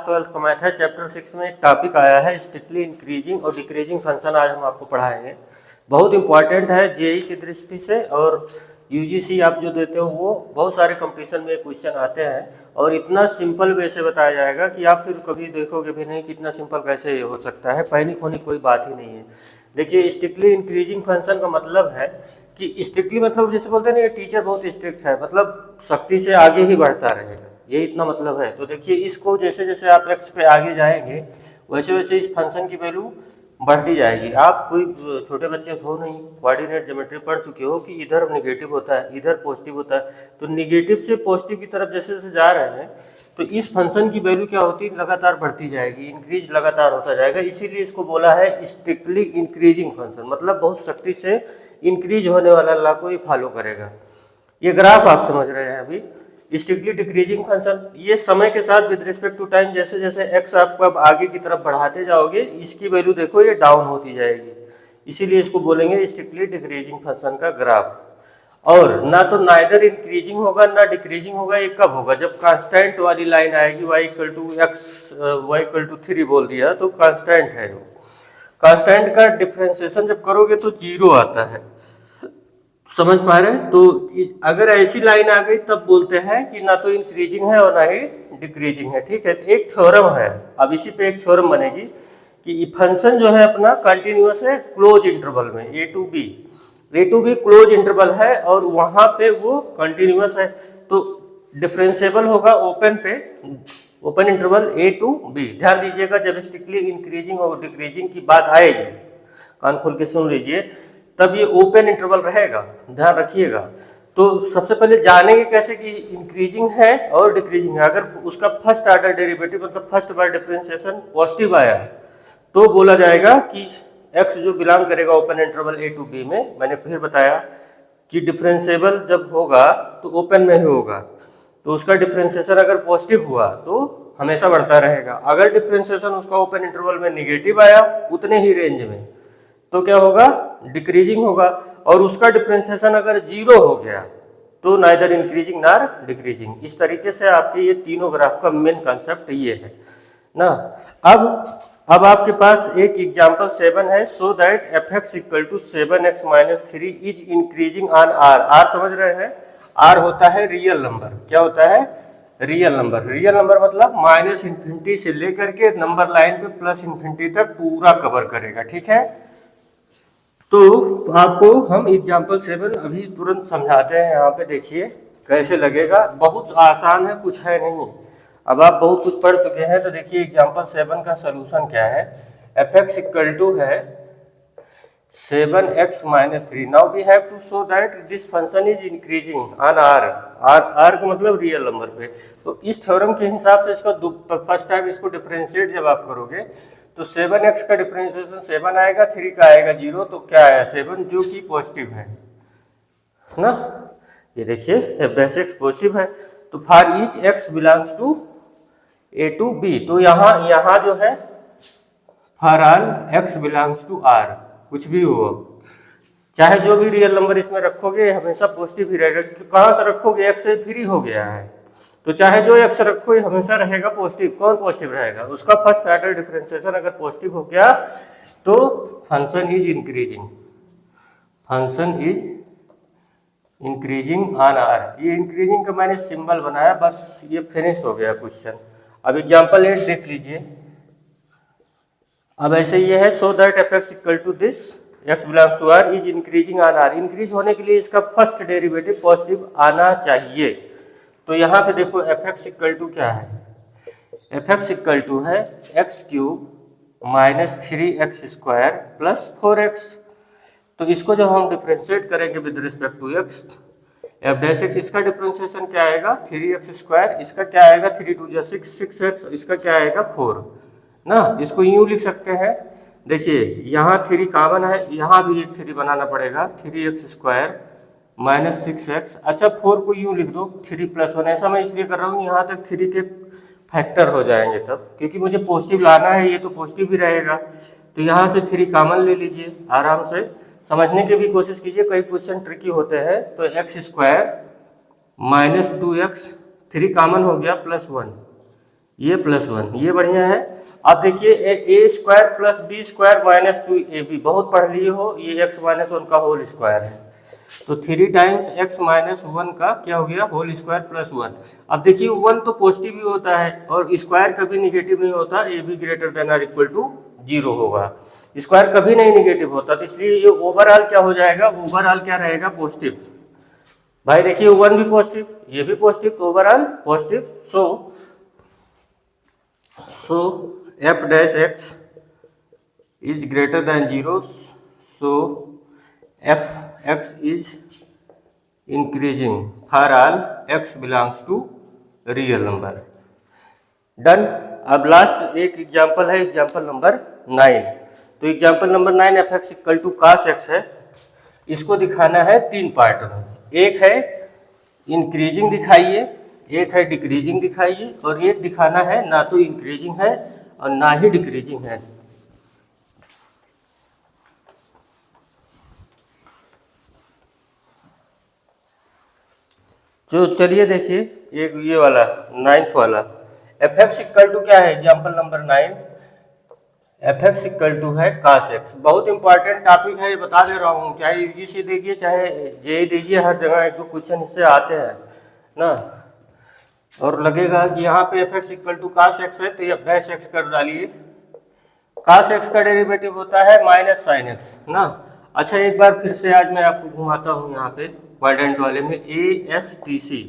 12th का math है, chapter 6 में एक टॉपिक आया है स्ट्रिक्टली इंक्रीजिंग और डिक्रीजिंग फंक्शन। आज हम आपको पढ़ाएंगे, बहुत इंपॉर्टेंट है जेई की दृष्टि से, और यूजीसी आप जो देते हो वो बहुत सारे कंपटीशन में क्वेश्चन आते हैं, और इतना सिंपल वे से बताया जाएगा कि आप फिर कभी देखोगे भी नहीं कि इतना सिंपल कैसे ये हो सकता है। पैनिक होने की कोई बात ही नहीं है। देखिए, स्ट्रिक्टली इंक्रीजिंग फंक्शन का मतलब है कि स्ट्रिक्टली मतलब जैसे बोलते हैं ना, ये टीचर बहुत स्ट्रिक्ट है, मतलब सख्ती से आगे ही बढ़ता रहेगा, ये इतना मतलब है। तो देखिए, इसको जैसे जैसे आप एक्स पे आगे जाएंगे वैसे वैसे इस फंक्शन की वैल्यू बढ़ती जाएगी। आप कोई छोटे बच्चे हो नहीं, कोऑर्डिनेट ज्योमेट्री पढ़ चुके हो कि इधर नेगेटिव होता है इधर पॉजिटिव होता है, तो नेगेटिव से पॉजिटिव की तरफ जैसे जैसे जा रहे हैं तो इस फंक्शन की वैल्यू क्या होती है, लगातार बढ़ती जाएगी, इंक्रीज लगातार होता जाएगा। इसीलिए इसको बोला है स्ट्रिक्टली इंक्रीजिंग फंक्शन, मतलब बहुत सख्ती से इंक्रीज होने वाला ला को ये फॉलो करेगा। ये ग्राफ आप समझ रहे हैं अभी, स्ट्रिक्टली डिक्रीजिंग फंक्शन, ये समय के साथ विद रिस्पेक्ट टू टाइम जैसे जैसे एक्स आप अब आगे की तरफ बढ़ाते जाओगे इसकी वैल्यू देखो ये डाउन होती जाएगी, इसीलिए इसको बोलेंगे स्ट्रिक्टली डिक्रीजिंग फंक्शन का ग्राफ। और ना तो नाइदर इंक्रीजिंग होगा ना डिक्रीजिंग होगा, ये कब होगा, जब कांस्टेंट वाली लाइन आएगी y equal to x y equal to 3 बोल दिया तो कांस्टेंट है वो। कांस्टेंट का डिफरेंशिएशन जब करोगे तो 0 आता है, समझ पा रहे हैं। तो अगर ऐसी लाइन आ गई तब बोलते हैं कि ना तो इंक्रीजिंग है और ना ही डिक्रीजिंग है, ठीक है। तो एक थ्योरम है, अब इसी पे एक थ्योरम बनेगी कि फंक्शन जो है अपना कंटिन्यूअस है क्लोज इंटरवल में, ए टू बी क्लोज इंटरवल है और वहां पे वो कंटिन्यूअस है, तो डिफरेंशिएबल होगा open interval A to B. ध्यान दीजिएगा, जब स्ट्रिक्टली इंक्रीजिंग और डिक्रीजिंग की बात आएगी, कान खोल के सुन लीजिए, तब ये ओपन इंटरवल रहेगा, ध्यान रखिएगा। तो सबसे पहले जानेंगे कैसे कि इंक्रीजिंग है और डिक्रीजिंग है। अगर उसका फर्स्ट ऑर्डर डेरिवेटिव मतलब फर्स्ट बार डिफरेंशिएशन पॉजिटिव आया तो बोला जाएगा कि x जो बिलोंग करेगा open interval A to B में, मैंने फिर बताया कि डिफरेंशिएबल जब होगा तो ओपन में ही होगा, तो उसका डिफरेंशिएशन अगर पॉजिटिव हुआ तो हमेशा बढ़ता रहेगा। अगर डिफरेंशिएशन उसका ओपन इंटरवल में निगेटिव आया उतने ही रेंज में तो क्या होगा, डिक्रीजिंग होगा। और उसका डिफरेंशिएशन अगर 0 हो गया तो नाइदर इंक्रीजिंग नार डिक्रीजिंग। इस तरीके से आपके ये तीनों ग्राफ का मेन कॉन्सेप्ट ये है ना। अब आपके पास एक एग्जांपल 7 है, so that fx equal to 7x minus 3 is increasing on r। r समझ रहे हैं, r होता है रियल नंबर। क्या होता है, रियल नंबर। रियल नंबर मतलब माइनस इन्फिनिटी से लेकर के नंबर लाइन पे प्लस इन्फिनिटी तक पूरा कवर करेगा, ठीक है। तो आपको हम एग्जाम्पल 7 अभी तुरंत समझाते हैं, यहाँ पे देखिए कैसे लगेगा, बहुत आसान है, कुछ है नहीं। अब आप बहुत कुछ पढ़ चुके हैं, तो देखिए एग्जाम्पल 7 का सोल्यूशन क्या है। fx इक्वल टू है 7x minus 3। Now we have to show that this function is increasing on r का मतलब रियल नंबर पे। तो इस थ्योरम के हिसाब से इसका फर्स्ट टाइम इसको डिफरेंशिएट जब आप करोगे तो 7x का डिफरेंशिएशन 7 आएगा, 3 का आएगा 0, तो क्या आया 7 जो कि पॉजिटिव है ना। ये देखिए f(x) पॉजिटिव है, तो for each x belongs to a to b, तो यहाँ जो है for all x belongs to r, कुछ भी हो, चाहे जो भी रियल नंबर इसमें रखोगे हमेशा पॉजिटिव ही रहेगा। कहाँ से रखोगे, x से फ्री हो गया है, तो चाहे जो x रखो ये हमेशा रहेगा पॉजिटिव। कौन पॉजिटिव रहेगा, उसका फर्स्ट ऑर्डर डिफरेंशिएशन अगर पॉजिटिव हो गया तो function is increasing on r। ये इंक्रीजिंग का मैंने सिंबल बनाया, बस ये फिनिश हो गया क्वेश्चन। अब एग्जाम्पल 8 देख लीजिए। अब ऐसे ये है, so that fx equal to this x belongs to r is increasing on r। Increase होने के लिए इसका फर्स्ट डेरिवेटिव पॉजिटिव आना चाहिए। तो यहाँ पे देखो fx इक्वल टू क्या है, fx इक्वल टू है x cube minus 3x square plus 4x। तो इसको जब हम डिफ्रेंशिएट करेंगे with respect to x, f(x) इसका डिफ्रेंशिएशन क्या आएगा 3x स्क्वायर, इसका क्या आएगा 3 2 6x, इसका क्या आएगा 4 ना। इसको यूं लिख सकते हैं, देखिए यहाँ 3 कॉमन है, यहाँ भी एक 3 बनाना पड़ेगा, 3x स्क्वायर माइनस 6x। अच्छा 4 को यूं लिख दो 3 प्लस 1। ऐसा मैं इसलिए कर रहा हूँ यहाँ तक 3 के फैक्टर हो जाएंगे तब, क्योंकि मुझे पॉजिटिव लाना है, ये तो पॉजिटिव ही रहेगा। तो यहाँ से 3 कॉमन ले लीजिए, आराम से समझने की भी कोशिश कीजिए, कई क्वेश्चन ट्रिकी होते हैं। तो x square minus 2x, 3 common हो गया प्लस 1, ये +1, ये बढ़िया है। आप देखिए a square plus b square minus 2ab, बहुत पढ़ लिए हो, ये x माइनस 1 का होल स्क्वायर है। तो 3 टाइम्स x माइनस 1 का क्या हो गया, होल स्क्वायर +1। अब देखिए 1 तो पॉजिटिव ही होता है और स्क्वायर कभी निगेटिव नहीं होता, A B greater than or equal to 0 होगा। स्क्वायर कभी नहीं निगेटिव होता, तो इसलिए ये ओवरऑल क्या हो जाएगा, ओवरऑल क्या रहेगा, पॉजिटिव। भाई देखिए 1 भी पॉजिटिव, ये भी पॉजिटिव, तो overall positive. So f dash x is greater than 0, so f x is increasing for all x belongs to real number। Done. अब लास्ट एक एग्जांपल है, एग्जांपल नंबर 9। तो example number 9 F X equal to cos X है। इसको दिखाना है 3 part में, एक है इंक्रीजिंग दिखाइए, एक है डिक्रीजिंग दिखाइए, और एक दिखाना है ना तो इंक्रीजिंग है और ना ही डिक्रीजिंग है। तो चलिए देखिए एक ये वाला 9th वाला एफ एक्स इक्वल टू क्या है, example number 9 F X equal to है कास एक्स। बहुत इंपॉर्टेंट टॉपिक है, ये बता दे रहा हूँ, चाहे यूजीसी देखिए चाहे जेईई देखिए, हर जगह 1-2 क्वेश्चन इससे आते हैं ना। और लगेगा कि यहाँ पे F X equal to cos X है तो ये डैश एक्स कर डालिए। कास एक्स का डेरिवेटिव होता है माइनस साइन एक्स ना। अच्छा एक बार फिर से आज मैं आपको घुमाता हूँ यहाँ पे क्वाड्रेंट वाले में, ASTC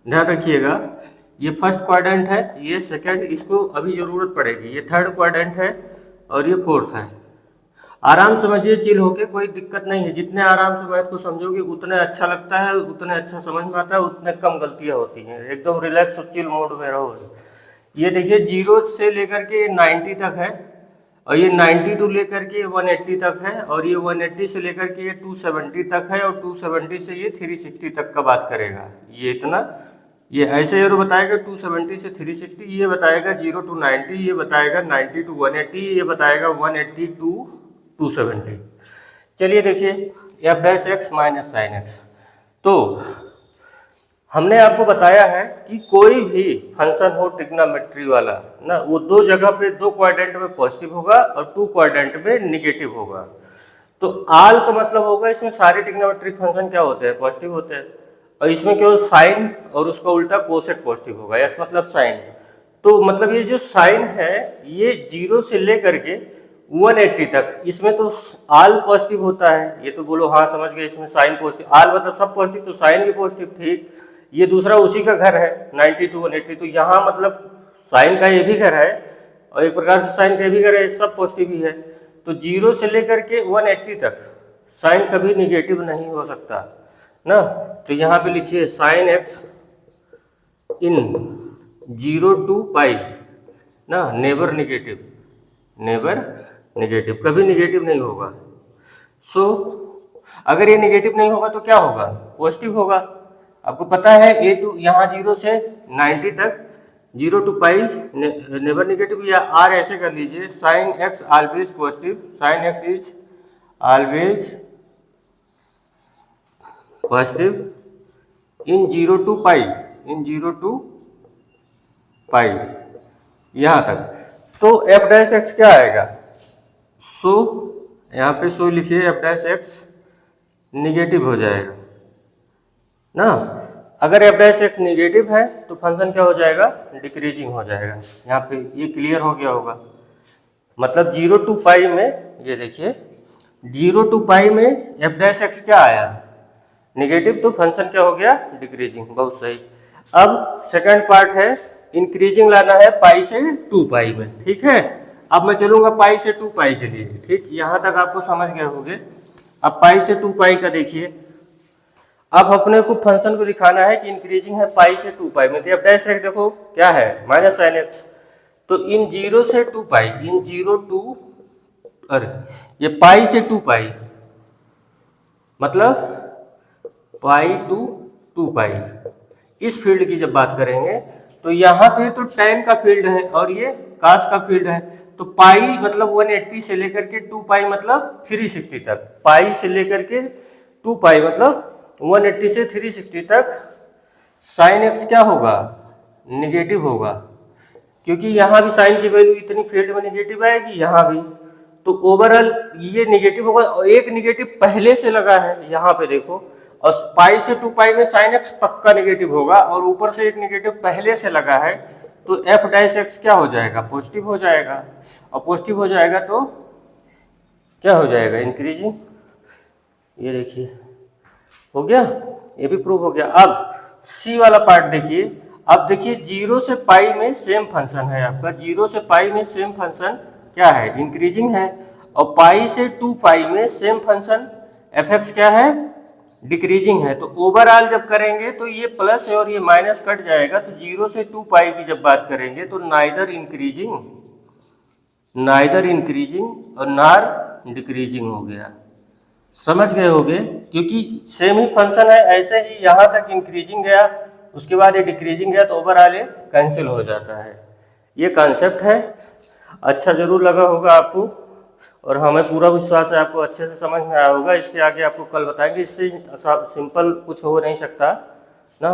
ध्यान रखिएगा। ये फर्स्ट क्वाड्रेंट है, ये सेकंड, इसको अभी ज़रूरत पड़ेगी, ये थर्ड क्वाड्रेंट है और ये फोर्थ है। आराम समझिए, चिल होके, कोई दिक्कत नहीं है। जितने आराम से मैथ को समझोगे उतने अच्छा लगता है, उतने अच्छा समझ में आता है, उतने कम गलतियाँ होती हैं। एकदम रिलैक्स और चिल मोड में रहो। ये देखिए 0 से लेकर के 90 तक है, और ये 92 लेकर के 180 तक है, और ये 180 से लेकर के ये 270 तक है, और 270 से ये 360 तक का बात करेगा। ये इतना, ये ऐसे एरो बताएगा 270 से 360, ये बताएगा 0 to 90, ये बताएगा 90 to 180, ये बताएगा 180 to 270। चलिए देखिए F dash x minus sine x. तो हमने आपको बताया है कि कोई भी फंक्शन हो ट्रिग्नोमेट्री वाला ना, वो 2 जगह पे 2 क्वाड्रेंट में पॉजिटिव होगा और 2 क्वाड्रेंट में निगेटिव होगा। तो आल का मतलब होगा इसमें सारे ट्रिग्नोमेट्रिक फंक्शन क्या होते हैं, पॉजिटिव होते हैं, और इसमें केवल साइन और उसका उल्टा कोसेट पॉजिटिव होगा। एस मतलब साइन, तो मतलब ये जो साइन है ये 0 से लेकर के 180 तक, इसमें तो आल पॉजिटिव होता है। ये तो बोलो हाँ समझ गए, इसमें साइन पॉजिटिव, आल मतलब सब पॉजिटिव, तो साइन भी पॉजिटिव, ठीक। ये दूसरा उसी का घर है 90 to 180, तो यहाँ मतलब साइन का ये भी घर है और एक प्रकार से साइन का भी घर है, सब पॉजिटिव ही है। तो 0 से लेकर के 180 तक साइन कभी निगेटिव नहीं हो सकता ना। तो यहाँ पे लिखिए साइन एक्स इन 0 to पाई ना, नेवर निगेटिव, नेवर निगेटिव, कभी निगेटिव नहीं होगा। सो अगर ये निगेटिव नहीं होगा तो क्या होगा, पॉजिटिव होगा। आपको पता है ए टू यहाँ 0 से 90 तक 0 to पाई नेवर निगेटिव, या आर ऐसे कर लीजिए, sine x always positive, sine x is always positive in 0 to pi, in 0 to पाई यहाँ तक। तो एफ डैश एक्स क्या आएगा, सो यहाँ पे सो लिखिए एफ डैश एक्स निगेटिव हो जाएगा ना। अगर एफ डैश एक्स निगेटिव है तो फंक्शन क्या हो जाएगा, डिक्रीजिंग हो जाएगा। यहाँ पे ये क्लियर हो गया होगा। मतलब 0 to पाई में, ये देखिए 0 to पाई में एफ डैश एक्स क्या आया, निगेटिव, तो फंक्शन क्या हो गया, डिक्रीजिंग। बहुत सही। अब सेकंड पार्ट है इंक्रीजिंग लाना है पाई से 2 पाई में, ठीक है। अब मैं चलूंगा पाई से 2 पाई के लिए, ठीक, यहाँ तक आपको समझ गए होंगे। अब पाई से 2 पाई का देखिए, अब अपने को फंक्शन को दिखाना है कि इंक्रीजिंग है पाई से 2 पाई में। तो अब डैश एक्स देखो क्या है, माइनस साइन एक्स, तो इन 0 से 2 पाई, इन 0 to, अरे ये पाई से 2 पाई मतलब पाई टू 2 पाई। इस फील्ड की जब बात करेंगे तो यहाँ पे तो tan का फील्ड है और ये कास का फील्ड है, तो पाई मतलब 180 से लेकर के 2 पाई मतलब 360 तक, पाई से लेकर के 2 पाई मतलब 180 से 360 तक साइन एक्स क्या होगा, निगेटिव होगा। क्योंकि यहाँ भी साइन की वैल्यू इतनी फील्ड में निगेटिव आएगी, यहाँ भी, तो ओवरऑल ये निगेटिव होगा। और एक निगेटिव पहले से लगा है यहाँ पे देखो, और पाई से 2 पाई में साइन एक्स पक्का निगेटिव होगा, और ऊपर से एक निगेटिव पहले से लगा है, तो एफ डैश एक्स क्या हो जाएगा, पॉजिटिव हो जाएगा। और पॉजिटिव हो जाएगा तो क्या हो जाएगा, इंक्रीजिंग। ये देखिए हो गया, ये भी प्रूव हो गया। अब सी वाला पार्ट देखिए। अब देखिए 0 से पाई में सेम फंक्शन है आपका, 0 से पाई में सेम फंक्शन क्या है, इंक्रीजिंग है। और पाई से 2 पाई में सेम फंक्शन एफ एक्स क्या है, डिक्रीजिंग है। तो ओवरऑल जब करेंगे तो ये प्लस है और ये माइनस कट जाएगा, तो 0 से 2 पाई की जब बात करेंगे तो नाइदर इंक्रीजिंग और नार डिक्रीजिंग हो गया। समझ गए होगे, क्योंकि सेम ही फंक्शन है। ऐसे ही यहाँ तक इंक्रीजिंग गया, उसके बाद ये डिक्रीजिंग गया, तो ओवरऑल ये कैंसिल हो जाता है। ये कॉन्सेप्ट है, अच्छा जरूर लगा होगा आपको, और हमें पूरा विश्वास है आपको अच्छे से समझ में आया होगा। इसके आगे आपको कल बताएंगे, इससे सिंपल कुछ हो नहीं सकता ना।